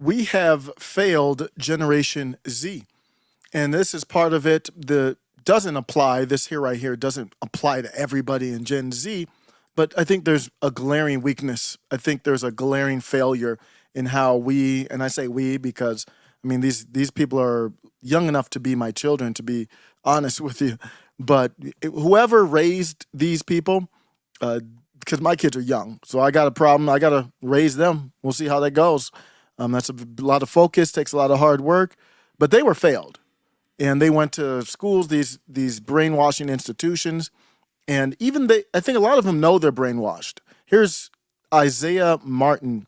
We have failed Generation Z. And this is part of it that doesn't apply. This here, right here, doesn't apply to everybody in Gen Z. But I think there's a glaring weakness. I think there's a glaring failure in how we, and I say we because, I mean, these people are young enough to be my children, to be honest with you. But whoever raised these people, because my kids are young, so I got a problem. I got to raise them. We'll see how that goes. That's a lot of focus, takes a lot of hard work, but they were failed, and they went to schools, these brainwashing institutions, and even they. I think a lot of them know they're brainwashed. Here's Isaiah Martin.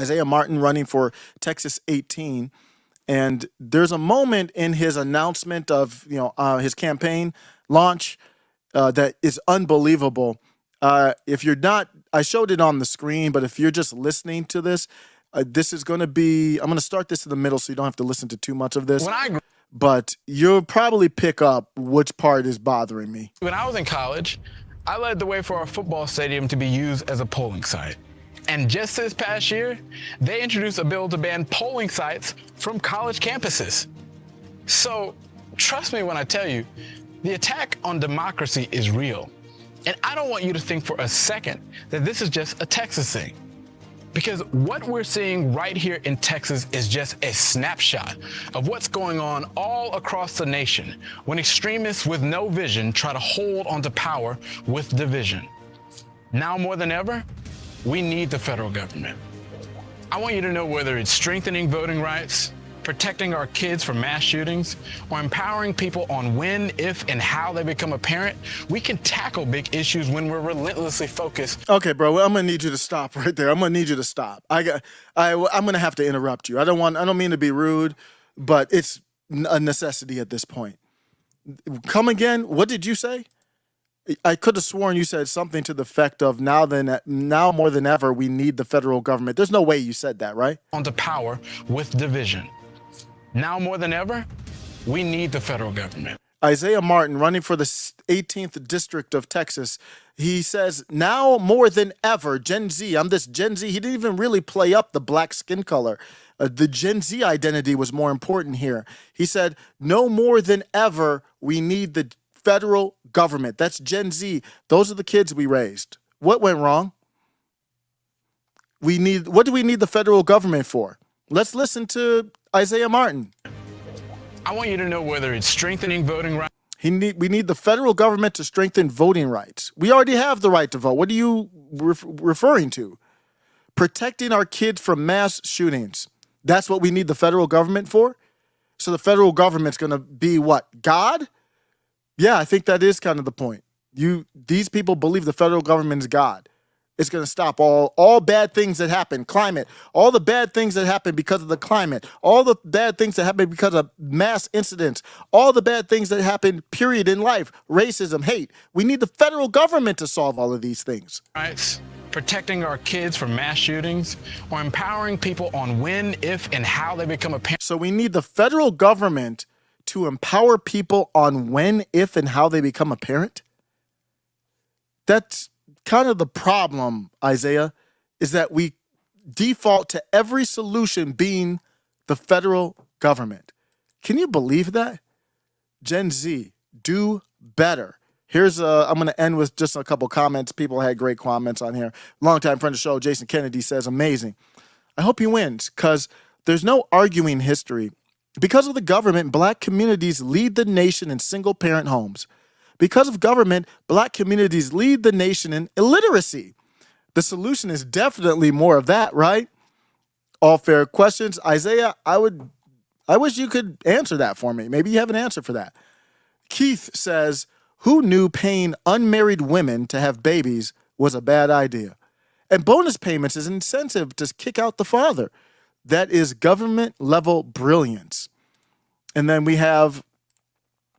Isaiah Martin running for Texas 18, and there's a moment in his announcement of his campaign launch that is unbelievable. If you're not, I showed it on the screen, but if you're just listening to this, this is going to be, I'm going to start this in the middle so you don't have to listen to too much of this. But you'll probably pick up which part is bothering me. When I was in college, I led the way for our football stadium to be used as a polling site. And just this past year, they introduced a bill to ban polling sites from college campuses. So trust me when I tell you, the attack on democracy is real. And I don't want you to think for a second that this is just a Texas thing. Because what we're seeing right here in Texas is just a snapshot of what's going on all across the nation when extremists with no vision try to hold onto power with division. Now more than ever, we need the federal government. I want you to know whether it's strengthening voting rights, protecting our kids from mass shootings, or empowering people on when, if, and how they become a parent, we can tackle big issues when we're relentlessly focused. Okay, bro, I'm gonna need you to stop right there. I'm gonna need you to stop. I'm gonna have to interrupt you. I don't mean to be rude, but it's a necessity at this point. Come again? What did you say? I could have sworn you said something to the effect of now more than ever, we need the federal government. There's no way you said that, right? Onto power with division. Now more than ever, we need the federal government. Isaiah Martin running for the 18th district of Texas. He says, now more than ever, Gen Z, I'm this Gen Z. He didn't even really play up the black skin color. The Gen Z identity was more important here. He said, no more than ever, we need the federal government. That's Gen Z. Those are the kids we raised. What went wrong? What do we need the federal government for? Let's listen to Isaiah Martin. I want you to know whether it's strengthening voting rights. We need the federal government to strengthen voting rights. We already have the right to vote. What are you referring to? Protecting our kids from mass shootings. That's what we need the federal government for? So the federal government's going to be what? God? Yeah, I think that is kind of the point. These people believe the federal government is God. It's going to stop all bad things that happen, climate, all the bad things that happen because of the climate, all the bad things that happen because of mass incidents, all the bad things that happen, period, in life, racism, hate. We need the federal government to solve all of these things. Rights, protecting our kids from mass shootings, or empowering people on when, if, and how they become a parent. So we need the federal government to empower people on when, if, and how they become a parent? That's kind of the problem, Isaiah, is that we default to every solution being the federal government. Can you believe that? Gen Z, do better. I'm going to end with just a couple comments. People had great comments on here. Longtime friend of the show, Jason Kennedy, says, amazing. I hope he wins because there's no arguing history. Because of the government, black communities lead the nation in single-parent homes. Because of government, black communities lead the nation in illiteracy. The solution is definitely more of that, right? All fair questions. Isaiah, I wish you could answer that for me. Maybe you have an answer for that. Keith says, who knew paying unmarried women to have babies was a bad idea? And bonus payments is an incentive to kick out the father. That is government-level brilliance. And then we have,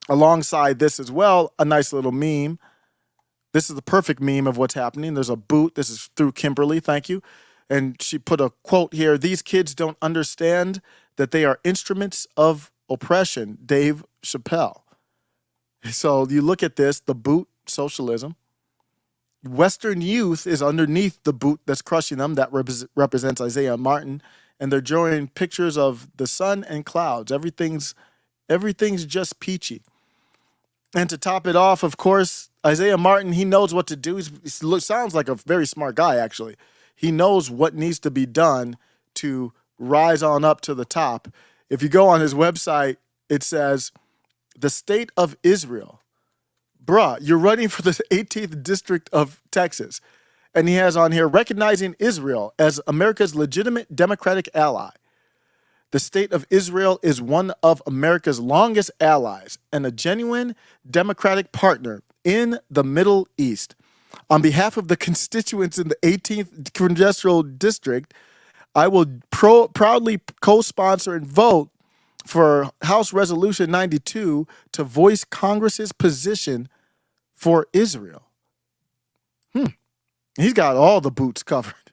alongside this as well, a nice little meme. This is the perfect meme of what's happening. There's a boot. This is through Kimberly. Thank you. And she put a quote here. These kids don't understand that they are instruments of oppression. Dave Chappelle. So you look at this, the boot, socialism. Western youth is underneath the boot that's crushing them. That represents Isaiah Martin and they're drawing pictures of the sun and clouds. Everything's just peachy. And to top it off, of course, Isaiah Martin, he knows what to do. He sounds like a very smart guy, actually. He knows what needs to be done to rise on up to the top. If you go on his website, it says, the state of Israel. Bruh, you're running for the 18th district of Texas. And he has on here, recognizing Israel as America's legitimate democratic ally. The state of Israel is one of America's longest allies and a genuine democratic partner in the Middle East. On behalf of the constituents in the 18th Congressional District, I will proudly co-sponsor and vote for House Resolution 92 to voice Congress's position for Israel. He's got all the boots covered.